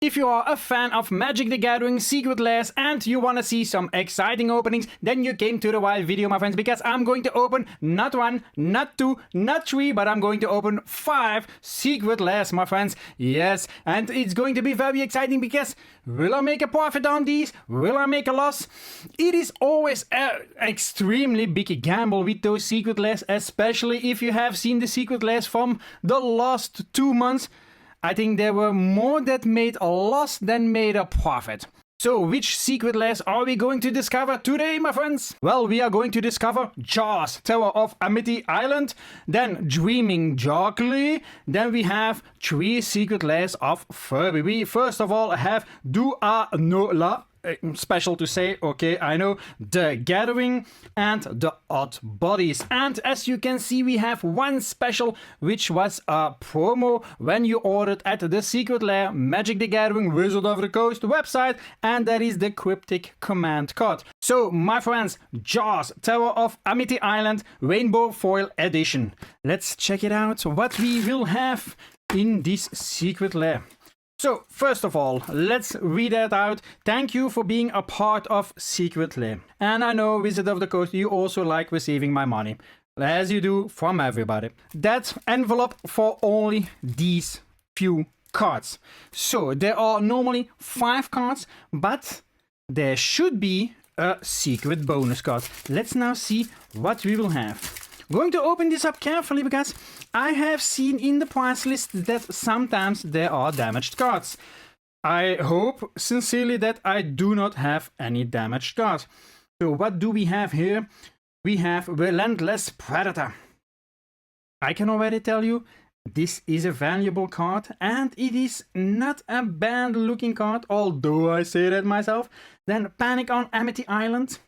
If you are a fan of Magic the Gathering Secret Lairs and you want to see some exciting openings, then you came to the right video, my friends, because I'm going to open not 1, not 2, not 3, but I'm going to open 5 Secret Lairs, my friends. Yes, and it's going to be very exciting because will I make a profit on these? Will I make a loss? It is always an extremely big gamble with those Secret Lairs, especially if you have seen the Secret Lairs from the last 2 months. I think there were more that made a loss than made a profit. So which secret lairs are we going to discover today, my friends? Well, we are going to discover Jaws, Tower of Amity Island, then Dreaming Jockley, then we have 3 secret lairs of Furby. We first of all have Noo-lah. Special to say, okay, I know, the Gathering and the Oddbodies. And as you can see, we have one special, which was a promo when you ordered at the Secret Lair Magic the Gathering Wizard of the Coast website, and that is the Cryptic Command card. So, my friends, Jaws, Tower of Amity Island, Rainbow Foil Edition. Let's check it out, what we will have in this Secret Lair. So, first of all, let's read that out. Thank you for being a part of Secret Lair. And I know, Wizard of the Coast, you also like receiving my money. As you do from everybody. That envelope for only these few cards. So, there are normally 5 cards, but there should be a secret bonus card. Let's now see what we will have. Going to open this up carefully because I have seen in the price list that sometimes there are damaged cards. I hope sincerely that I do not have any damaged cards. So what do we have here? We have Relentless Predator. I can already tell you this is a valuable card and it is not a bad looking card, although I say that myself. Then Panic on Amity Island.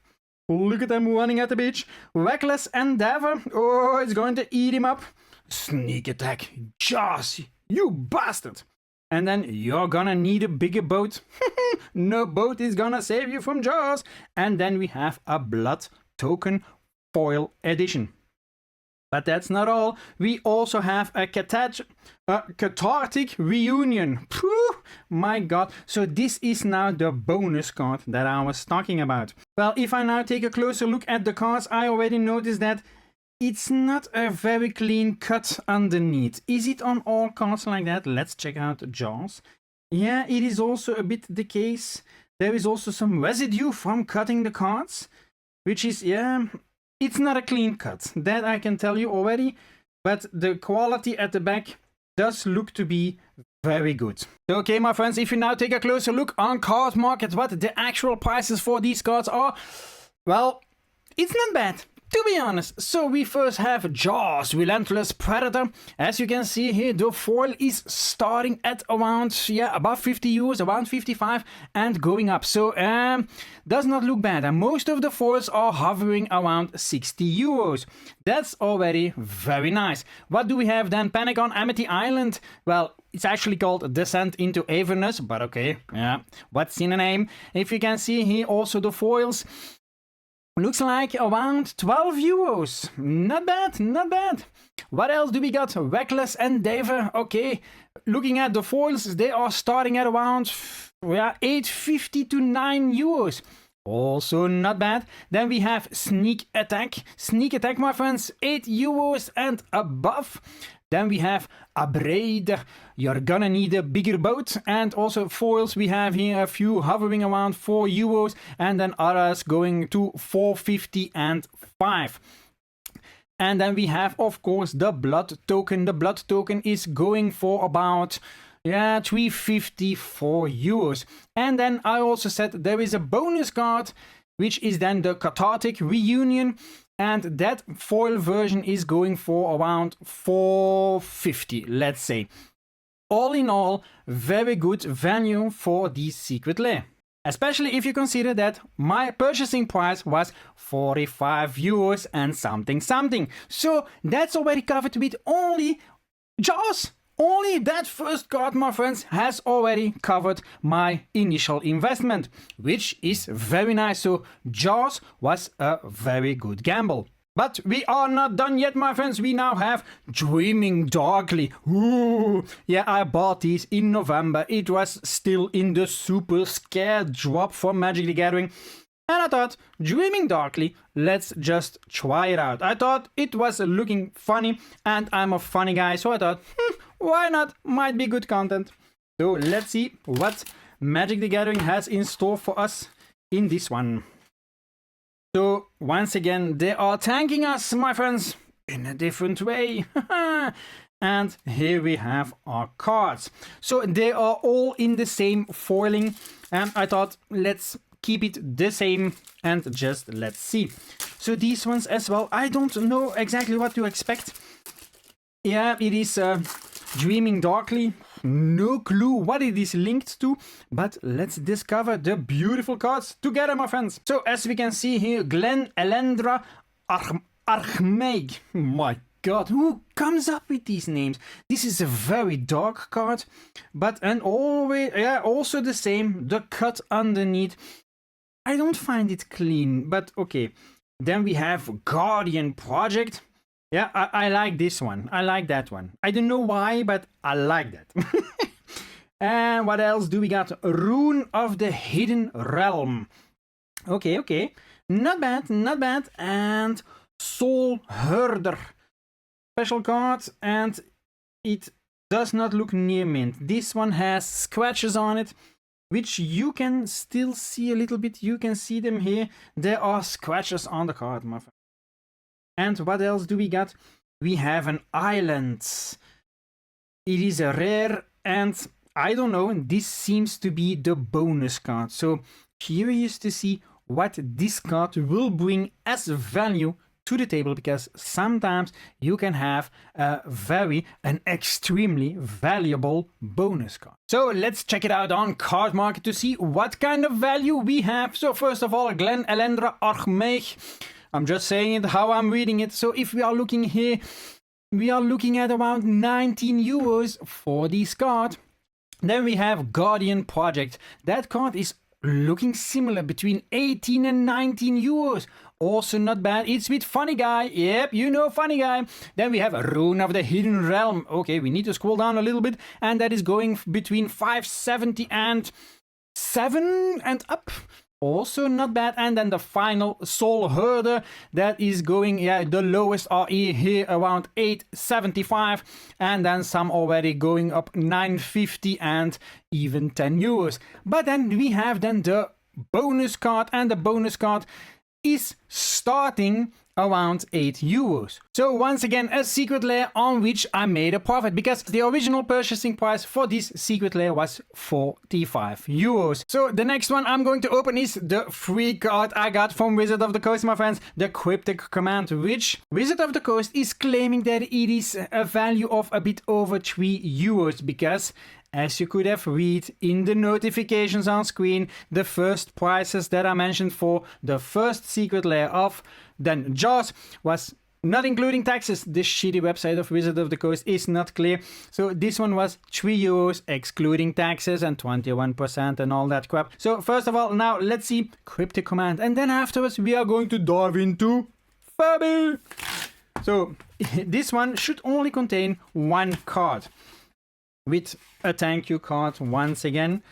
Look at them running at the beach. Reckless Endeavor. Oh, it's going to eat him up. Sneak Attack. Jaws, you bastard. And then you're gonna need a bigger boat. No boat is gonna save you from Jaws. And then we have a Blood Token Foil Edition. But that's not all. We also have a Cathartic Reunion. Phew, my god. So this is now the bonus card that I was talking about. Well, if I now take a closer look at the cards, I already noticed that it's not a very clean cut underneath. Is it on all cards like that? Let's check out Jaws. Yeah, it is also a bit the case. There is also some residue from cutting the cards, which is, yeah, it's not a clean cut. That I can tell you already. But the quality at the back does look to be very good. Okay, my friends, if you now take a closer look on Card Market, what the actual prices for these cards are, well, it's not bad, to be honest. So we first have Jaws, Relentless Predator. As you can see here, the foil is starting at around, yeah, above 50 euros, around 55 and going up. So, does not look bad. And most of the foils are hovering around 60 euros. That's already very nice. What do we have then? Panic on Amity Island. Well, it's actually called Descent into Avernus, but okay, yeah, what's in the name? If you can see here, also the foils. Looks like around 12 euros. Not bad, not bad. What else do we got? Reckless Endeavor. Okay, looking at the foils, they are starting at around 8.50 to 9 euros. Also not bad. Then we have Sneak Attack. Sneak Attack, my friends, 8 euros and above. Then we have Abrade. You're gonna need a bigger boat. And also foils, we have here a few hovering around 4 euros. And then others going to 4.50 and 5. And then we have, of course, the Blood Token. The Blood Token is going for about, yeah, 3.54 euros. And then I also said there is a bonus card, which is then the Cathartic Reunion. And that foil version is going for around 4.50, let's say. All in all, very good value for this Secret Lair. Especially if you consider that my purchasing price was 45 euros and something. So that's already covered with only Jaws. Only that first card, my friends, has already covered my initial investment, which is very nice. So Jaws was a very good gamble. But we are not done yet, my friends. We now have Dreaming Darkly. Ooh. Yeah, I bought these in November. It was still in the super scare drop for Magic the Gathering. And I thought, Dreaming Darkly, let's just try it out. I thought it was looking funny, and I'm a funny guy, so I thought, why not? Might be good content. So let's see what Magic the Gathering has in store for us in this one. So once again, they are thanking us, my friends, in a different way. And here we have our cards. So they are all in the same foiling, and I thought, let's keep it the same and just let's see. So these ones as well, I don't know exactly what to expect. Yeah, it is Dreaming Darkly. No clue what it is linked to, but let's discover the beautiful cards together, my friends. So as we can see here, Glen Elendra Archmeig. My god, who comes up with these names? This is a very dark card, but and always, yeah, also the same, the cut underneath. I don't find it clean, but okay. Then we have Guardian Project. Yeah, I like this one. I like that one. I don't know why, but I like that. And what else do we got? Rune of the Hidden Realm. Okay, okay. Not bad, not bad. And Soul Herder. Special card, and it does not look near mint. This one has scratches on it, which you can still see a little bit. You can see them here. There are scratches on the card, my friend. And what else do we got? We have an island. It is a rare, and I don't know, this seems to be the bonus card. So curious to see what this card will bring as value to the table, because sometimes you can have an extremely valuable bonus card. So let's check it out on Card Market to see what kind of value we have. So first of all, Glen Elendra Archmeig. I'm just saying it how I'm reading it. So if we are looking here, we are looking at around 19 euros for this card. Then we have Guardian Project. That card is looking similar, between 18 and 19 euros. Also not bad. It's with Funny Guy. Yep, you know Funny Guy. Then we have a Rune of the Hidden Realm. Okay, we need to scroll down a little bit. And that is going between 570 and 7 and up. Also not bad. And then the final Soul Herder, that is going, yeah, the lowest are here around 875, and then some already going up 950 and even 10 euros. But then we have then the bonus card, and the bonus card is starting around 8 euros. So once again, a secret lair on which I made a profit, because the original purchasing price for this secret lair was 45 euros. So the next one I'm going to open is the free card I got from Wizard of the Coast, my friends, the Cryptic Command, which Wizard of the Coast is claiming that it is a value of a bit over 3 euros, because as you could have read in the notifications on screen, the first prices that I mentioned for the first secret lair of then Jaws was not including taxes. This shitty website of Wizard of the Coast is not clear. So this one was 3 euros excluding taxes and 21% and all that crap. So first of all, now let's see Cryptic Command, and then afterwards we are going to dive into Furby. So this one should only contain one card, with a thank you card once again.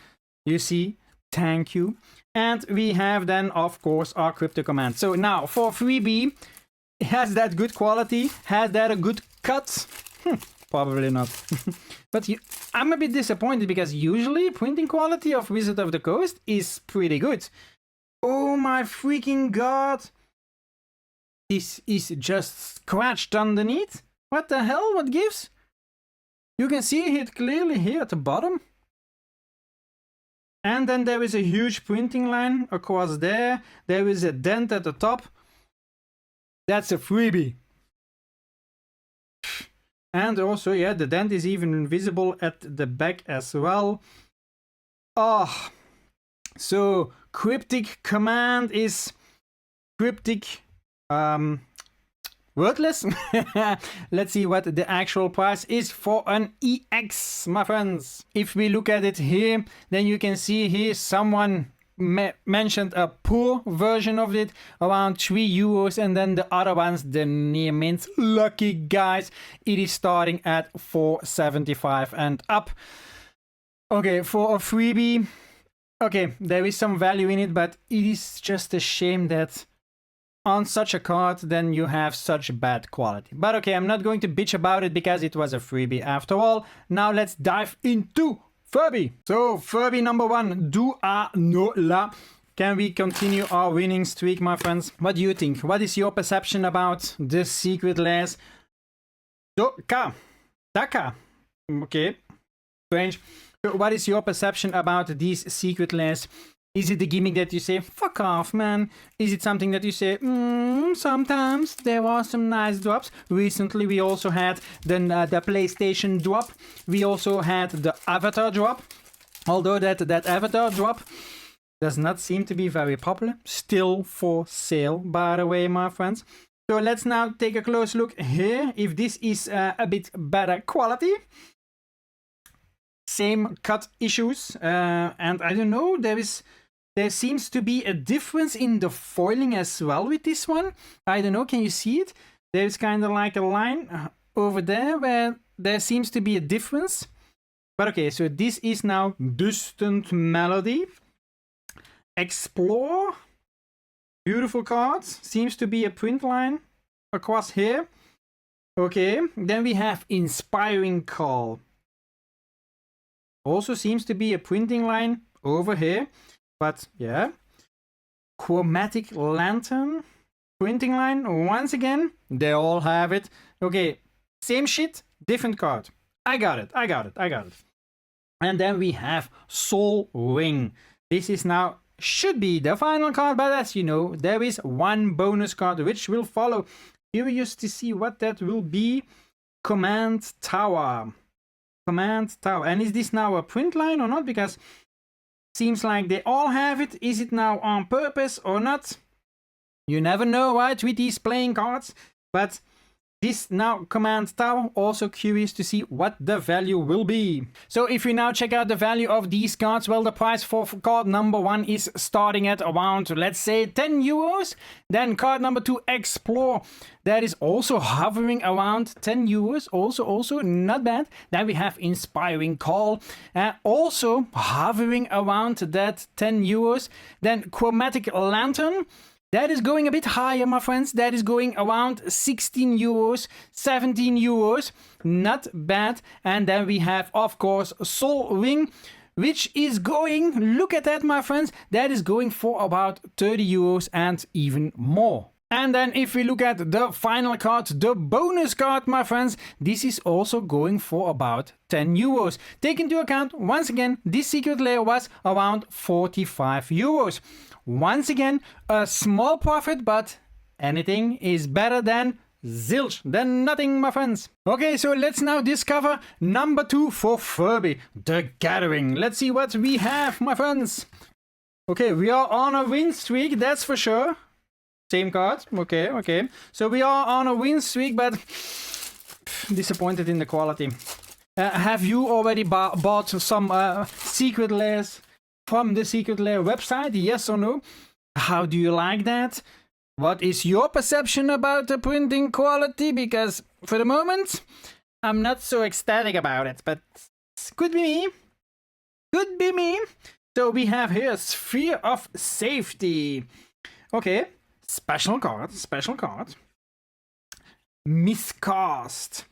You see, thank you. And we have then, of course, our crypto command. So now for freebie, has that good quality? Has that a good cut? Probably not. But I'm a bit disappointed, because usually printing quality of Wizard of the Coast is pretty good. Oh my freaking god. This is just scratched underneath. What the hell? What gives? You can see it clearly here at the bottom. And then there is a huge printing line across there. There is a dent at the top. That's a freebie. And also, yeah, the dent is even visible at the back as well. Oh, so Cryptic Command is cryptic. Wordless. Let's see what the actual price is for an EX, my friends. If we look at it here, then you can see here someone mentioned a poor version of it, around €3, and then the other ones, the near mint lucky guys, it is starting at $4.75 and up. Okay, for a freebie, okay, there is some value in it, but it is just a shame that on such a card, then you have such bad quality. But okay, I'm not going to bitch about it because it was a freebie after all. Now let's dive into Furby. So Furby number 1, Noo-lah. Can we continue our winning streak, my friends? What do you think? What is your perception about the secret lairs? Daka. Okay, strange. So what is your perception about these secret lairs? Is it the gimmick that you say, fuck off, man? Is it something that you say, sometimes there are some nice drops? Recently, we also had the PlayStation drop. We also had the Avatar drop. Although that Avatar drop does not seem to be very popular. Still for sale, by the way, my friends. So let's now take a close look here. If this is a bit better quality. Same cut issues. And I don't know, there seems to be a difference in the foiling as well with this one. I don't know, can you see it? There's kind of like a line over there where there seems to be a difference. But okay, so this is now Distant Melody. Explore. Beautiful card. Seems to be a print line across here. Okay, then we have Inspiring Call. Also seems to be a printing line over here. But yeah, Chromatic Lantern, printing line, once again, they all have it. Okay, same shit, different card. I got it. And then we have Soul Ring. This is now, should be the final card, but as you know, there is one bonus card which will follow. Curious to see what that will be. Command Tower. And is this now a print line or not? Because seems like they all have it. Is it now on purpose or not? You never know, right, with these playing cards. But this now Command Tower, also curious to see what the value will be. So if we now check out the value of these cards, well, the price for card number 1 is starting at around, let's say, €10. Then card number 2, Explore, that is also hovering around €10. Also not bad. Then we have Inspiring Call, also hovering around that €10. Then Chromatic Lantern. That is going a bit higher, my friends. That is going around €16, €17. Not bad. And then we have, of course, Soul Ring, which is going, look at that, my friends. That is going for about €30 and even more. And then if we look at the final card, the bonus card, my friends, this is also going for about €10. Take into account, once again, this secret lair was around €45. Once again, a small profit, but anything is better than zilch, than nothing, my friends. Okay, so let's now discover number 2 for Furby, The Gathering. Let's see what we have, my friends. Okay, we are on a win streak, that's for sure. Same card, okay. So we are on a win streak, but disappointed in the quality. Have you already bought some secret lairs from the Secret Lair website? Yes or no? How do you like that? What is your perception about the printing quality? Because for the moment, I'm not so ecstatic about it, but could be me. So we have here Sphere of Safety. Okay, special card. Miscast.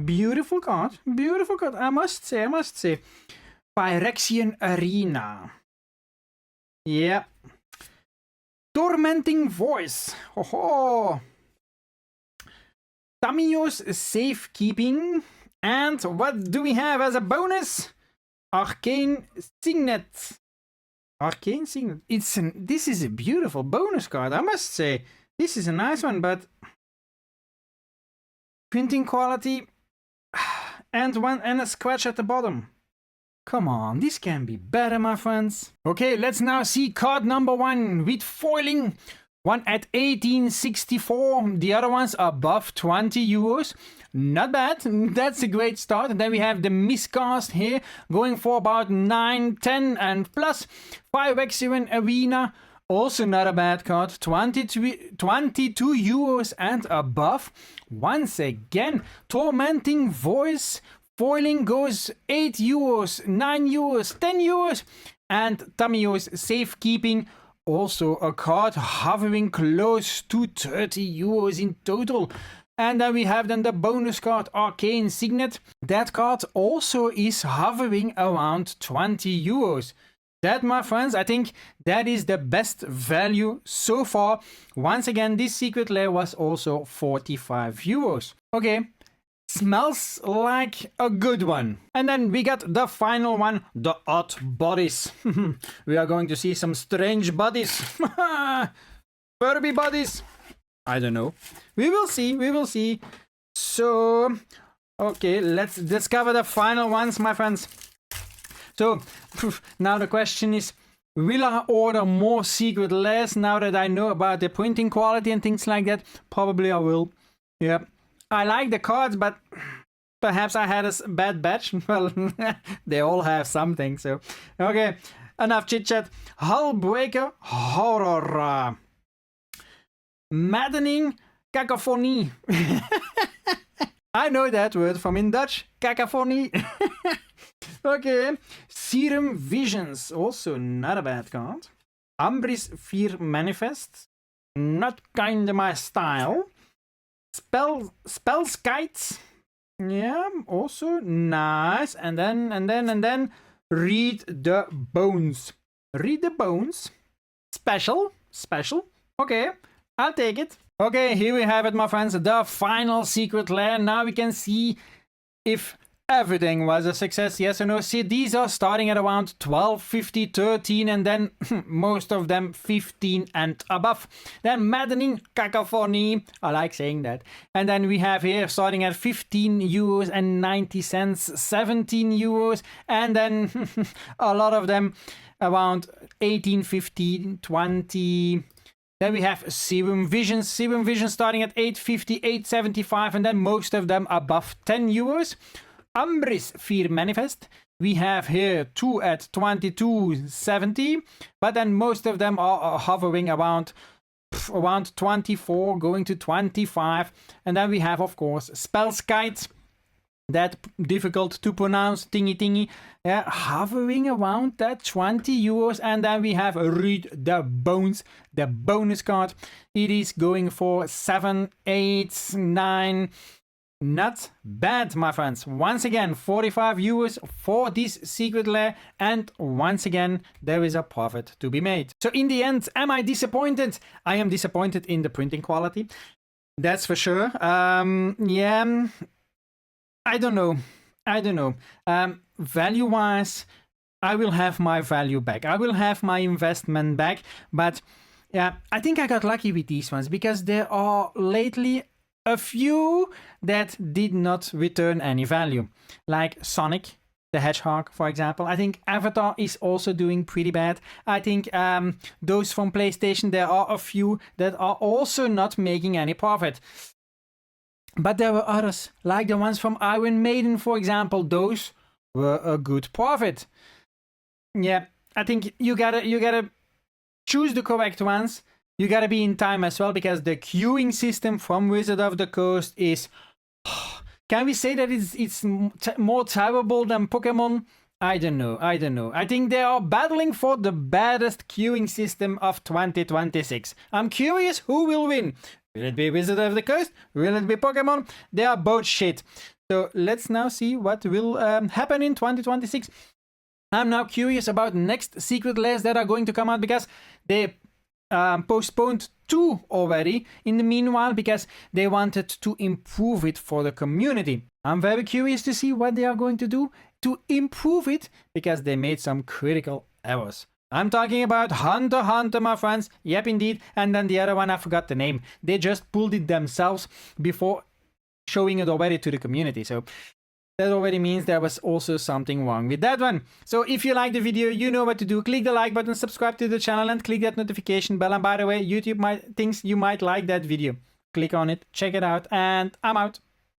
Beautiful card, I must say. Phyrexian Arena. Yeah. Tormenting Voice. Ho. Tamiyo's Safekeeping. And what do we have as a bonus? Arcane Signet. This is a beautiful bonus card, I must say. This is a nice one, but printing quality and a scratch at the bottom. Come on, this can be better, my friends. Okay, let's now see card number 1 with foiling. One at 1864, the other ones above 20 euros. Not bad, that's a great start. And then we have the miscast here, going for about 9, 10 and plus. 5x Arena, also not a bad card. 22 euros and above. Once again, Tormenting Voice. Foiling goes 8 euros, 9 euros, 10 euros. And Tamiyo's Safekeeping, also a card hovering close to 30 euros in total. And then we have the bonus card Arcane Signet. That card also is hovering around 20 euros. That, my friends, I think that is the best value so far. Once again, this secret lair was also 45 euros. Okay. Smells like a good one. And then we got the final one, the Oddbodies. We are going to see some strange bodies. Furby bodies. I don't know. We will see, we will see. So, okay, let's discover the final ones, my friends. So, now the question is, will I order more secret lairs now that I know about the printing quality and things like that? Probably I will. Yeah. I like the cards, but perhaps I had a bad batch. Well, they all have something, so... Okay, enough chit-chat. Hullbreaker Horror. Maddening Cacophony. I know that word from in Dutch. Cacophony. Okay. Serum Visions. Also not a bad card. Ambris 4 Manifest. Not kinda my style. Spellskites. Yeah, also nice. And then Read the Bones. Read the Bones. Special. Okay, I'll take it. Okay, here we have it, my friends. The final secret lair. Now we can see if everything was a success, yes or no. See, these are starting at around 12, 50, 13, and then most of them 15 and above. Then Maddening Cacophony, I like saying that. And then we have here starting at 15 euros and 90 cents, 17 euros, and then a lot of them around 18, 15, 20. Then we have Serum Visions starting at 8.50, 8.75, and then most of them above 10 euros. Ambris 4 Manifest. We have here 2 at 22.70, but then most of them are hovering around 24, going to 25. And then we have, of course, Spellskite. That difficult to pronounce, thingy, hovering around that 20 euros. And then we have Read the Bones, the bonus card. It is going for 7, 8, 9. Not bad, my friends. Once again, 45 euros for this secret lair, and once again, there is a profit to be made. So in the end, am I disappointed? I am disappointed in the printing quality. That's for sure. Yeah, I don't know. Value-wise, I will have my value back. I will have my investment back. But yeah, I think I got lucky with these ones because there are lately a few that did not return any value, like Sonic the Hedgehog, for example. I think Avatar is also doing pretty bad. I think those from PlayStation, there are a few that are also not making any profit. But there were others, like the ones from Iron Maiden, for example. Those were a good profit. Yeah, I think you gotta choose the correct ones. You gotta be in time as well, because the queuing system from Wizard of the Coast is... Can we say that it's more terrible than Pokemon? I don't know. I think they are battling for the baddest queuing system of 2026. I'm curious who will win. Will it be Wizard of the Coast? Will it be Pokemon? They are both shit. So let's now see what will happen in 2026. I'm now curious about next secret lairs that are going to come out, because they postponed 2 already in the meanwhile, because they wanted to improve it for the community. I'm very curious to see what they are going to do to improve it, because they made some critical errors. I'm talking about Hunter x Hunter, my friends. Yep, indeed. And then the other one, I forgot the name. They just pulled it themselves before showing it already to the community. So that already means there was also something wrong with that one. So if you like the video, you know what to do. Click the like button, subscribe to the channel, and click that notification bell. And by the way, YouTube thinks you might like that video. Click on it, check it out, and I'm out.